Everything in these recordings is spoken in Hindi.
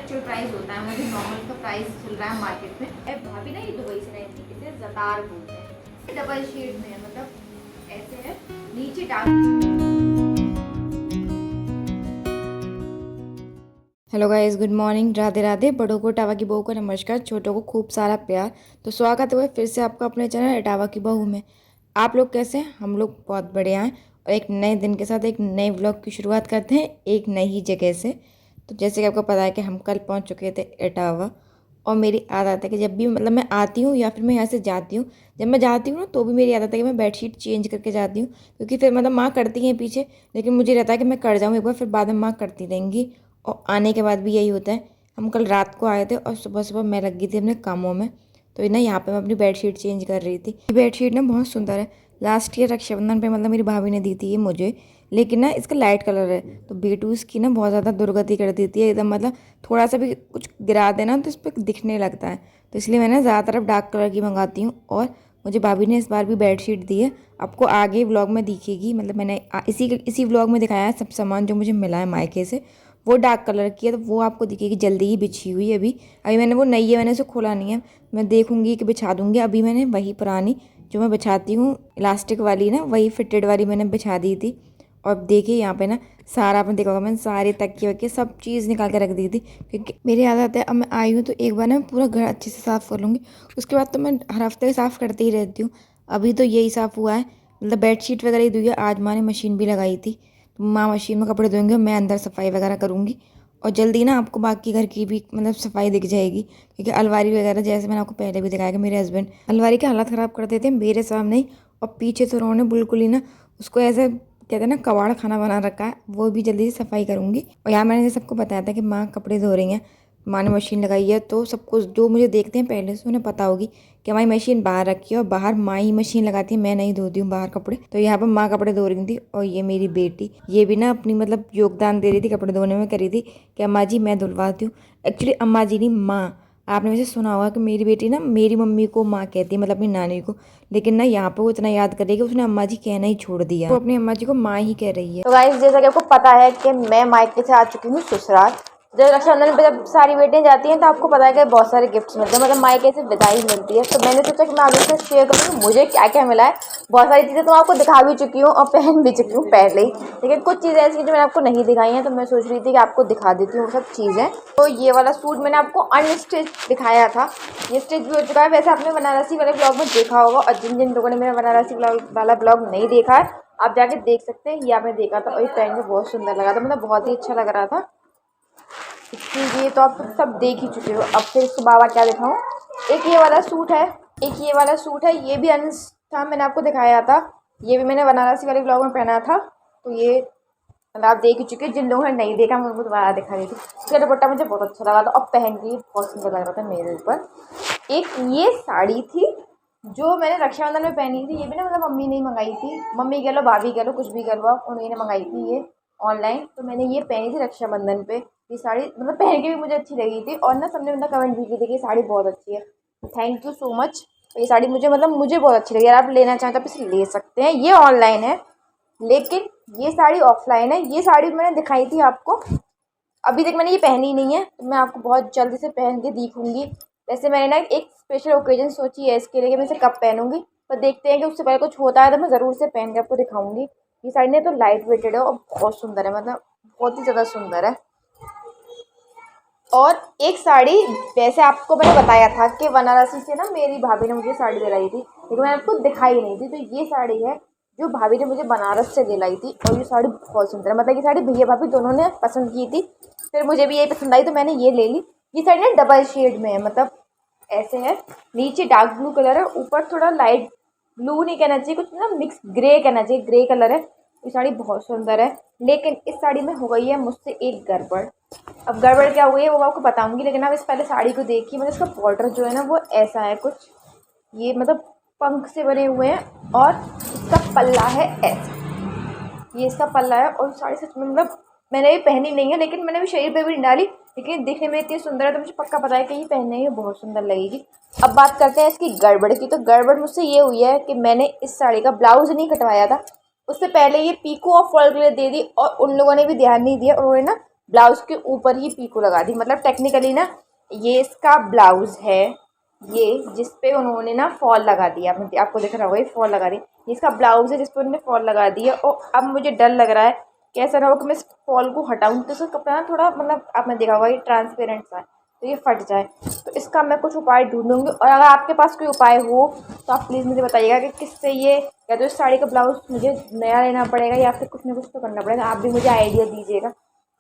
एक्चुअल प्राइस होता है, मुझे नॉर्मल का प्राइस चल रहा है मार्केट में। भाभी ना ये दुबई से रहती है, इसे ज़तार बोलते हैं। डबल शेड में है, मतलब ऐसे है, नीचे dark. Hello guys, good morning, Radhe Radhe. बड़ों को इटावा की बहू को नमस्कार, छोटों को खूब सारा प्यार। तो स्वागत है फिर से आपका अपने चैनल इटावा की बहू में। आप लोग कैसे हैं? हम लोग बहुत बढ़िया हैं और एक नए दिन के साथ एक नए व्लॉग की शुरुआत करते हैं एक नई जगह से। तो जैसे कि आपको पता है कि हम कल पहुंच चुके थे इटावा, और मेरी आदत है कि जब भी मतलब मैं आती हूँ या फिर मैं यहाँ से जाती हूँ, जब मैं जाती हूँ ना तो भी मेरी आदत है कि मैं बेडशीट चेंज करके जाती हूँ, क्योंकि फिर मतलब माँ करती हैं पीछे, लेकिन मुझे रहता है कि मैं कर जाऊँ एक बार, फिर बाद में माँ करती रहेंगी। और आने के बाद भी यही होता है। हम कल रात को आए थे और सुबह सुबह मैं लग गई थी अपने कामों में। तो ना यहाँ पे मैं अपनी बेडशीट चेंज कर रही थी। ये बेडशीट ना बहुत सुंदर है, लास्ट ईयर रक्षाबंधन पे मतलब मेरी भाभी ने दी थी ये मुझे, लेकिन ना इसका लाइट कलर है तो बेटू इसकी ना बहुत ज़्यादा दुर्गति कर देती है एकदम, मतलब थोड़ा सा भी कुछ गिरा देना तो इस पर दिखने लगता है। तो इसलिए मैं ना ज़्यादातर डार्क कलर की मंगाती हूँ। और मुझे भाभी ने इस बार भी बेडशीट दी है, आपको आगे व्लॉग में दिखेगी। मतलब मैंने इसी व्लॉग में दिखाया है सब सामान जो मुझे मिला है मायके से, वो डार्क कलर की है, तो वो आपको दिखेगी जल्दी ही बिछी हुई। अभी अभी मैंने वो नई है, मैंने उसे खोला नहीं है, मैं देखूंगी कि बिछा दूंगी। अभी मैंने वही पुरानी जो मैं बिछाती हूँ इलास्टिक वाली ना, वही फिटेड वाली मैंने बिछा दी थी। और देखिए यहाँ पे ना सारा, आपने देखा होगा मैंने सारे तकिए वकिए सब चीज़ निकाल के रख दी थी, क्योंकि मेरी आदत है अब मैं आई हूँ तो एक बार ना पूरा घर अच्छे से साफ़ कर लूँगी। उसके बाद तो मैं हर हफ्ते साफ़ करती ही रहती हूँ। अभी तो यही साफ़ हुआ है, मतलब बेडशीट वगैरह ही धुई है। आज माँ ने मशीन भी लगाई थी, तो माँ मशीन में कपड़े धोएंगे और मैं अंदर सफाई वगैरह करूँगी। और जल्दी ना आपको बाकी घर की भी मतलब सफाई दिख जाएगी, क्योंकि अलमारी वगैरह जैसे मैंने आपको पहले भी दिखाया कि मेरे हस्बैंड अलमारी की हालत ख़राब कर देते हैं मेरे सामने ही, और पीछे से उन्होंने बिल्कुल ही ना उसको ऐसे कहते हैं ना कबाड़ खाना बना रखा है, वो भी जल्दी से सफाई करूँगी। और यहाँ मैंने सबको बताया था कि माँ कपड़े धो रही हैं, माँ ने मशीन लगाई है, तो सबको जो मुझे देखते हैं पहले से उन्हें पता होगी कि हमारी मशीन बाहर रखी है और बाहर माँ ही मशीन लगाती है, मैं नहीं धोती हूँ बाहर कपड़े। तो यहाँ पर माँ कपड़े धो रही थी, और ये मेरी बेटी ये भी ना अपनी मतलब योगदान दे रही थी कपड़े धोने में, कर रही थी कि अम्मा जी मैं धुलवाती हूँ। एक्चुअली अम्मा जी नहीं, माँ। आपने वैसे सुना होगा कि मेरी बेटी ना मेरी मम्मी को माँ कहती है, मतलब अपनी नानी को, लेकिन ना यहाँ पे वो इतना याद कर रही है कि उसने अम्मा जी कहना ही छोड़ दिया, वो अपनी अम्मा जी को माँ ही कह रही है। तो गाइस, जैसा कि आपको पता है कि मैं मायके से आ चुकी हूँ ससुराल। जब रक्षाबंधन पे जब सारी बेटियां जाती हैं तो आपको पता है कि बहुत सारे गिफ्ट्स मिलते हैं, मतलब मायके से विदाई मिलती है। तो मैंने सोचा कि मैं आपसे शेयर करूँ मुझे क्या क्या मिला है। बहुत सारी चीज़ें तो मैं आपको दिखा भी चुकी हूँ और पहन भी चुकी हूँ पहले ही, लेकिन कुछ चीज़ें ऐसी जो मैंने आपको नहीं दिखाई हैं, तो मैं सोच रही थी कि आपको दिखा देती हूँ वो सब चीज़ें। तो ये वाला सूट मैंने आपको अनस्टिच दिखाया था, ये स्टिच भी हो चुका है। वैसे आपने बनारसी वाले ब्लॉग में देखा होगा, और जिन जिन लोगों ने मेरा बनारसी वाला ब्लॉग नहीं देखा है आप जाके देख सकते हैं। ये आपने देखा था और ये पहन के बहुत सुंदर लगा था, मतलब बहुत ही अच्छा लग रहा था। इसलिए तो आप सब देख ही चुके हो। अब फिर इसके बाबा क्या दिखाऊं। एक ये वाला सूट है, एक ये वाला सूट है, ये भी था, मैंने आपको दिखाया था। ये भी मैंने बनारसी वाले ब्लॉग में पहना था। तो ये आप देख ही चुके हैं, जिन लोगों ने नहीं देखा मैं उनको दोबारा दिखा रही थी। इसका दुपट्टा मुझे बहुत अच्छा लगा था और पहन के बहुत सुंदर लग रहा था मेरे ऊपर। एक ये साड़ी थी जो मैंने रक्षाबंधन में पहनी थी, ये भी ना मतलब मम्मी ने मंगाई थी, मम्मी कह लो भाभी कह लो कुछ भी कह लो आप, उन्हीं ने मंगाई थी ये ऑनलाइन। तो मैंने ये पहनी थी रक्षाबंधन पे। ये साड़ी मतलब पहन के भी मुझे अच्छी लगी थी, और ना सबने मतलब कमेंट भी की थी कि ये साड़ी बहुत अच्छी है। Thank you so much. ये साड़ी मुझे मतलब मुझे बहुत अच्छी लगी। अगर आप लेना चाहें तो आप इसे ले सकते हैं, ये ऑनलाइन है, लेकिन ये साड़ी ऑफलाइन है। ये साड़ी मैंने दिखाई थी आपको, अभी तक मैंने ये पहनी नहीं है, तो मैं आपको बहुत जल्दी से पहन के दिखूंगी। वैसे मैंने ना एक स्पेशल ओकेजन सोची है इसके लिए कि मैं इसे कब पहनूंगी, पर देखते हैं कि उससे पहले कुछ होता है तो मैं ज़रूर से पहन के आपको दिखाऊंगी। ये साड़ी ने तो लाइट वेटेड है और बहुत सुंदर है, मतलब बहुत ही ज़्यादा सुंदर है। और एक साड़ी, वैसे आपको मैंने बताया था कि बनारसी से ना मेरी भाभी ने मुझे साड़ी दिलाई थी, लेकिन मैंने आपको दिखाई नहीं थी। तो ये साड़ी है जो भाभी ने मुझे बनारस से दिलाई थी, और ये साड़ी बहुत सुंदर है। मतलब ये साड़ी भैया भाभी दोनों ने पसंद की थी, फिर मुझे भी यही पसंद आई तो मैंने ये ले ली। ये साड़ी ना डबल शेड में है, मतलब ऐसे है, नीचे डार्क ब्लू कलर है, ऊपर थोड़ा लाइट ब्लू नहीं कहना चाहिए, कुछ ना मिक्स ग्रे कहना चाहिए, ग्रे कलर है। ये साड़ी बहुत सुंदर है, लेकिन इस साड़ी में हो गई है मुझसे एक गड़बड़। अब गड़बड़ क्या हुई है वो मैं आपको बताऊंगी, लेकिन आप इस पहले साड़ी को देखिए। मतलब इसका बॉर्डर जो है ना वो ऐसा है कुछ, ये मतलब पंख से बने हुए हैं, और इसका पल्ला है ऐसा, ये इसका पल्ला है। और साड़ी सच में मतलब मैंने ये पहनी नहीं है, लेकिन मैंने भी शरीर पे भी नहीं डाली, लेकिन देखने में इतनी सुंदर है तो मुझे पक्का पता है कि ये पहनने में बहुत सुंदर लगेगी। अब बात करते हैं इसकी गड़बड़ की। तो गड़बड़ मुझसे ये हुई है कि मैंने इस साड़ी का ब्लाउज नहीं कटवाया था, उससे पहले ये पीको और फॉल के लिए दे दी, और उन लोगों ने भी ध्यान नहीं दिया, उन्होंने ना ब्लाउज़ के ऊपर ही पीको लगा दी। मतलब टेक्निकली ना ये इसका ब्लाउज़ है, ये जिस पे उन्होंने ना फॉल लगा दिया, आपको दिख रहा होगा ये फॉल लगा दी। ये इसका ब्लाउज़ है जिस पे उन्होंने फॉल लगा दिया। और अब मुझे डर लग रहा है कि ऐसा ना हो कि मैं इस फॉल को हटाऊँ तो इसका कपड़ा ना थोड़ा, मतलब आपने देखा होगा ये ट्रांसपेरेंट सा है तो ये फट जाए। तो इसका मैं कुछ उपाय ढूंढूंगी, और अगर आपके पास कोई उपाय हो तो आप प्लीज़ मुझे बताइएगा कि किससे ये, या तो इस साड़ी का ब्लाउज़ मुझे नया लेना पड़ेगा या फिर कुछ ना कुछ तो करना पड़ेगा। आप भी मुझे आइडिया दीजिएगा।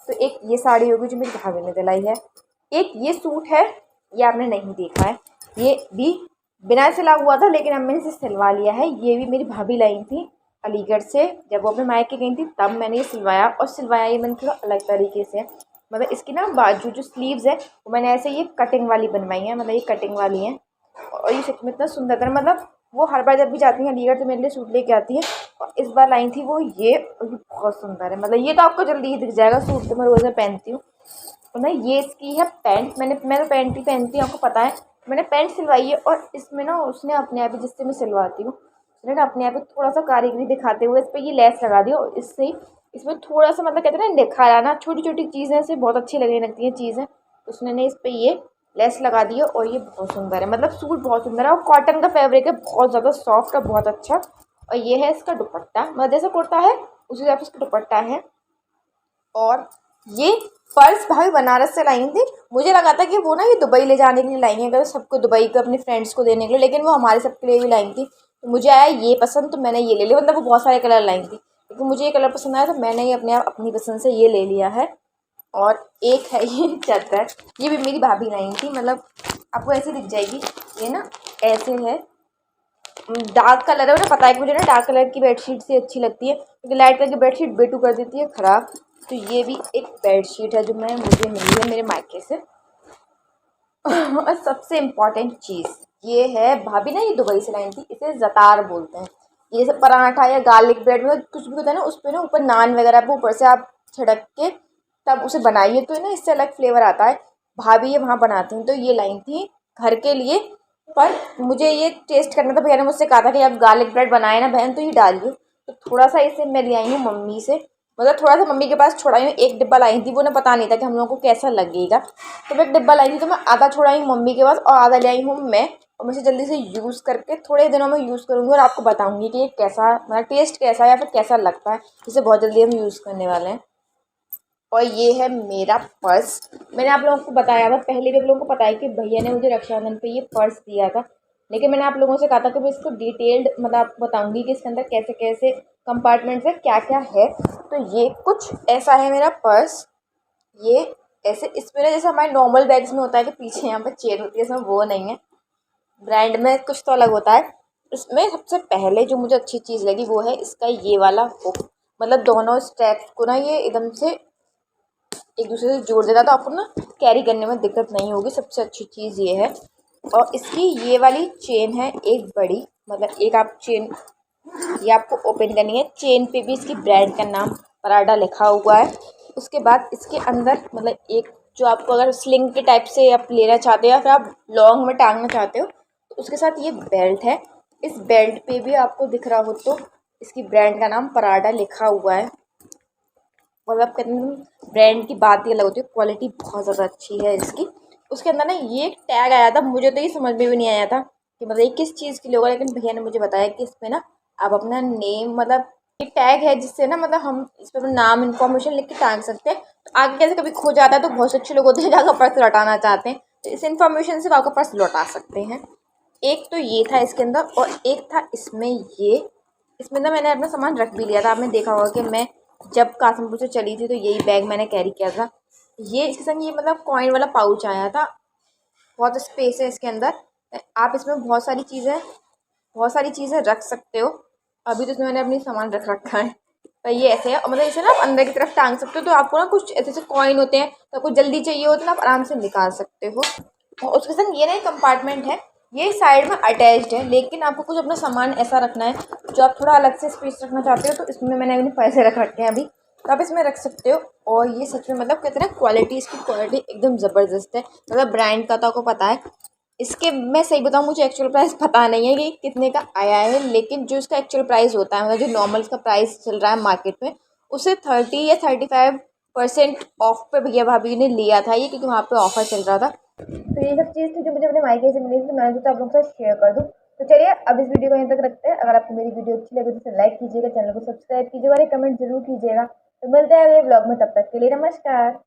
तो एक ये साड़ी होगी जो मेरी भाभी ने दिलाई है, एक ये सूट है, ये आपने नहीं देखा है, ये भी बिना सिला हुआ था लेकिन अब मैंने इसे सिलवा लिया है। ये भी मेरी भाभी लाई थी अलीगढ़ से, जब वो अपने मायके गई थी तब मैंने ये सिलवाया। और सिलवाया ये मैंने थोड़ा अलग तरीके से, मतलब इसकी ना बाजू जो स्लीव्स है वो मैंने ऐसे ये कटिंग वाली बनवाई है, मतलब ये कटिंग वाली है। और ये सच में इतना सुंदर था, मतलब वो हर बार जब भी जाती हैं अलीगढ़ तो मेरे लिए सूट लेके आती है। और इस बार लाई थी वो ये, और ये बहुत सुंदर है। मतलब ये तो आपको जल्दी ही दिख जाएगा, सूट तो मैं रोज़ में पहनती हूँ। और ना ये इसकी है पैंट, मैं तो पैंट ही पहनती हूँ, आपको पता है। मैंने पैंट सिलवाई है और इसमें ना उसने अपने आप ही, जिससे मैं सिलवाती हूँ उसने ना अपने आप ही थोड़ा सा कारीगरी दिखाते हुए इस पर ये लेस लगा दी। और इससे इसमें थोड़ा सा, मतलब कहते हैं ना निखार आना, छोटी छोटी चीज़ें से बहुत अच्छी लगने लगती हैं चीज़ें। उसने इस पर ये लेस लगा दी है और ये बहुत सुंदर है। मतलब सूट बहुत सुंदर है और कॉटन का फैब्रिक है, बहुत ज़्यादा सॉफ्ट और बहुत अच्छा। और ये है इसका दुपट्टा, मतलब जैसा कुर्ता है उसी हिसाब से इसका दुपट्टा है। और ये पर्स भाभी बनारस से लाई थी। मुझे लगा था कि वो ना ये दुबई ले जाने के लिए लाई हैं, अगर सबको दुबई को अपने फ्रेंड्स को देने के लिए, लेकिन वो हमारे सबके लिए भी लाई थी। तो मुझे आया ये पसंद तो मैंने ये ले लिया। मतलब वो बहुत सारे कलर लाई थी लेकिन मुझे ये कलर पसंद आया तो मैंने ये अपनी पसंद से ये ले लिया है। और एक है ये चादर, ये भी मेरी भाभी लाई थी। मतलब आपको ऐसे दिख जाएगी, ये ना ऐसे है, डार्क कलर है। उन्हें पता है कि मुझे ना डार्क कलर की बेडशीट से अच्छी लगती है क्योंकि लाइट कलर की बेडशीट बेटू कर देती है ख़राब। तो ये भी एक बेडशीट है जो मुझे मिली है मेरे मायके से। और सबसे इम्पॉर्टेंट चीज़ ये है, भाभी ना ये दुबई से लाई थी, इसे ज़तार बोलते हैं। ये सब पराठा या गार्लिक ब्रेड में कुछ भी होता है ना, उस पर ना ऊपर नान वगैरह पे ऊपर से आप छिड़क के तब उसे बनाइए तो ना इससे अलग फ्लेवर आता है। भाभी ये वहाँ बनाती हैं तो ये लाई थी घर के लिए। पर मुझे ये टेस्ट करना था, भैया ने मुझसे कहा था कि आप गार्लिक ब्रेड बनाए ना बहन तो ये डालिए। तो थोड़ा सा इसे मैं ले आई हूँ मम्मी से, मतलब थोड़ा सा मम्मी के पास छोड़ा हूँ। एक डिब्बा लाई थी, वो ना पता नहीं था कि हम लोगों को कैसा लगेगा, तो मैं एक डिब्बा लाई थी तो मैं आधा छोड़ा हूँ मम्मी के पास और आधा ले आई हूँ मैं। और मैं इसे जल्दी से यूज़ करके थोड़े दिनों में यूज़ करूँगी और आपको बताऊँगी कि ये कैसा, मतलब टेस्ट कैसा है या फिर कैसा लगता है। इसे बहुत जल्दी हम यूज़ करने वाले हैं। और ये है मेरा पर्स। मैंने आप लोगों को बताया था पहले भी, आप लोगों को पता है कि भैया ने मुझे रक्षाबंधन पे ये पर्स दिया था, लेकिन मैंने आप लोगों से कहा था कि मैं इसको डिटेल्ड मतलब आपको बताऊंगी कि इसके अंदर कैसे कैसे कंपार्टमेंट्स है, क्या क्या है। तो ये कुछ ऐसा है मेरा पर्स। ये ऐसे इसमें ना जैसे हमारे नॉर्मल बैग्स में होता है कि पीछे यहाँ पर चेन होती है, इसमें वो नहीं है, ब्रांड में कुछ तो अलग होता है। इसमें सबसे पहले जो मुझे अच्छी चीज़ लगी वो है इसका ये वाला हुक, मतलब दोनों स्ट्रैप्स को ना ये एकदम से एक दूसरे से जोड़ देता तो आपको ना कैरी करने में दिक्कत नहीं होगी। सबसे अच्छी चीज़ ये है। और इसकी ये वाली चेन है एक बड़ी, मतलब एक आप चेन ये आपको ओपन करनी है। चेन पे भी इसकी ब्रांड का नाम पराडा लिखा हुआ है। उसके बाद इसके अंदर मतलब एक जो आपको अगर स्लिंग के टाइप से आप लेना चाहते हो या फिर आप लॉन्ग में टांगना चाहते हो तो उसके साथ ये बेल्ट है। इस बेल्ट पे भी आपको दिख रहा हो तो इसकी ब्रांड का नाम पराडा लिखा हुआ है। मतलब कहते हैं ब्रांड की बात ही अलग होती है, क्वालिटी बहुत ज़्यादा अच्छी है इसकी। उसके अंदर ना ये एक टैग आया था, मुझे तो ये समझ में भी नहीं आया था कि मतलब ये किस चीज़ के लिए होगा, लेकिन भैया ने मुझे बताया कि इसमें ना आप अपना नेम, मतलब एक टैग है जिससे ना मतलब हम इस पर नाम इन्फॉर्मेशन लिख के टांग सकते हैं। तो आगे कैसे कभी खो जाता है तो बहुत से अच्छे लोग होते हैं जो आपका पर्स लौटाना चाहते हैं, तो इस इन्फॉर्मेशन से आपका पर्स लौटा सकते हैं। एक तो ये था इसके अंदर, और एक था इसमें ये, इसमें ना मैंने अपना सामान रख भी लिया था। आपने देखा होगा कि मैं जब कासमपुर से चली थी तो यही बैग मैंने कैरी किया था। ये इसके संग ये मतलब कॉइन वाला पाउच आया था, बहुत स्पेस है इसके अंदर। आप इसमें बहुत सारी चीज़ें रख सकते हो। अभी तो इसमें मैंने अपनी सामान रख रखा है, पर ये ऐसे है और मतलब इसे ना आप अंदर की तरफ टांग सकते हो। तो आपको ना कुछ ऐसे ऐसे कॉइन होते हैं तो आपको जल्दी चाहिए हो तो आप आराम से निकाल सकते हो। और उसके संग ये ना एक कंपार्टमेंट है, ये साइड में अटैच्ड है, लेकिन आपको कुछ अपना सामान ऐसा रखना है जो आप थोड़ा अलग से स्पेस रखना चाहते हो तो इसमें मैंने अपने पैसे रख रखे हैं अभी, तो आप इसमें रख सकते हो। और ये सच में मतलब कहते हैं ना क्वालिटी, इसकी क्वालिटी एकदम ज़बरदस्त है। मतलब ब्रांड का तो आपको पता है। इसके मैं सही बताऊँ मुझे एक्चुअल प्राइस पता नहीं है कि कितने का आया है, लेकिन जो इसका एक्चुअल प्राइस होता है मतलब जो नॉर्मल इसका प्राइस चल रहा है मार्केट में उससे 30 या 35 50% ऑफ पे भैया भाभी ने लिया था ये, क्योंकि वहाँ पे ऑफर चल रहा था। तो ये सब चीज़ थी जो मुझे अपने मायके से मिली थी, तो मैंने सोचा आप लोगों के साथ शेयर कर दूँ। तो चलिए अब इस वीडियो को यहीं तक रखते हैं। अगर आपको मेरी वीडियो अच्छी लगे तो इसे लाइक कीजिएगा, चैनल को सब्सक्राइब कीजिएगा और एक कमेंट जरूर कीजिएगा। तो मिलते हैं अगले ब्लॉग में, तब तक के लिए नमस्कार।